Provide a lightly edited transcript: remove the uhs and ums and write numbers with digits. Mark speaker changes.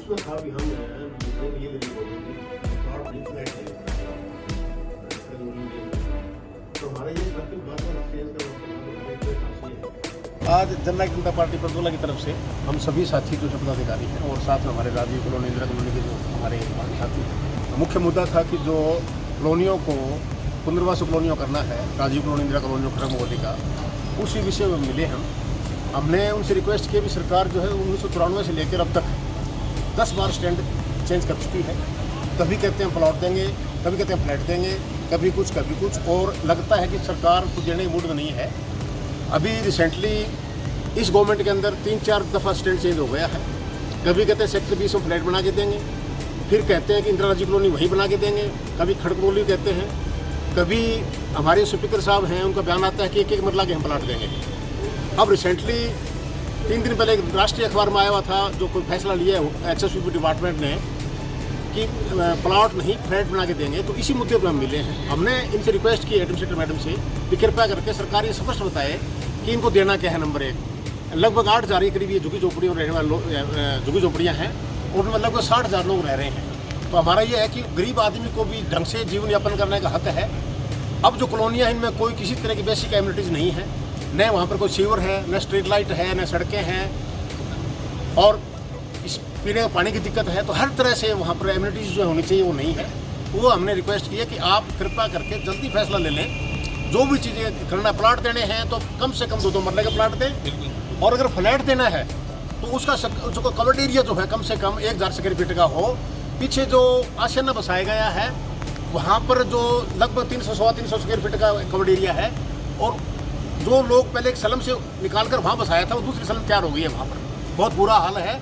Speaker 1: उसमें था भी हम ये मेरी बोलेंगे प्लॉट नहीं फ्लैट है तो हमारा ये था कि बात चेंज का आज जननायक जनता पार्टी प्रदोला की तरफ से हम सभी साथी जो पदाधिकारी हैं और साथ में हमारे राजीव कॉलोनी इंदिरा कॉलोनी के जो हमारे साथी हैं, मुख्य मुद्दा था कि जो कॉलोनियों को पुनर्वास कॉलोनियों करना है, राजीव कॉलोनी इंदिरा कॉलोनी खड़ग मोदी का, उसी विषय में मिले हमने उनसे रिक्वेस्ट की भी सरकार जो है 1993 से लेकर अब तक 10 बार स्टैंड चेंज कर चुकी है। कभी कहते हैं प्लॉट देंगे, कभी कहते हैं फ्लैट देंगे, कभी कुछ, और लगता है कि सरकार कुछ देने की मूड में नहीं है। अभी रिसेंटली इस गवर्नमेंट के अंदर 3-4 दफ़ा स्टैंड चेंज हो गया है। कभी कहते हैं सेक्टर 20 में फ्लैट बना के देंगे, फिर कहते हैं कि इंदिरा राजीव कॉलोनी वहीं बना के देंगे, कभी खड़ग कॉलोनी कहते हैं, कभी हमारे स्पीकर साहब हैं उनका बयान आता है कि एक मरला के हम प्लाट देंगे। अब रिसेंटली 3 दिन पहले एक राष्ट्रीय अखबार में आया हुआ था जो कोई फैसला लिया है HSUP डिपार्टमेंट ने कि प्लॉट नहीं फ्लैट बना के देंगे। तो इसी मुद्दे पर हम मिले हैं। हमने इनसे रिक्वेस्ट की एडमिनिस्ट्रेटर मैडम से कि कृपया करके सरकार ये स्पष्ट बताए कि इनको देना क्या है। नंबर 1, लगभग 8,000 के करीब ये झुग्गी झोपड़ी और रहने वाले झुग्गी झोपड़ियाँ हैं और उनमें लगभग 60,000 लोग रह रहे हैं। तो हमारा ये है कि गरीब आदमी को भी ढंग से जीवन यापन करने का हक है। अब जो कॉलोनियाँ हैं इनमें कोई किसी तरह की बेसिक एमिनिटीज़ नहीं है, न वहाँ पर कोई सीवर है, न स्ट्रीट लाइट है, न सड़कें हैं, और इस पीने का पानी की दिक्कत है। तो हर तरह से वहाँ पर एमिनिटीज़ जो होनी चाहिए वो नहीं है। वो हमने रिक्वेस्ट की है कि आप कृपया करके जल्दी फैसला ले लें। जो भी चीज़ें करना, प्लाट देने हैं तो कम से कम 2-2 मरले का प्लाट दें, और अगर फ्लैट देना है तो उसका जो कवर्ड एरिया जो है कम से कम 1,000 स्क्वायर फीट का हो। पीछे जो आशियाना बसाया गया है वहाँ पर जो लगभग 300-350 स्क्वायर फीट का कवर्ड एरिया है, और जो लोग पहले एक सलम से निकाल कर वहाँ बसाया था वो दूसरी सलम तैयार हो गई है। वहाँ पर बहुत बुरा हाल है।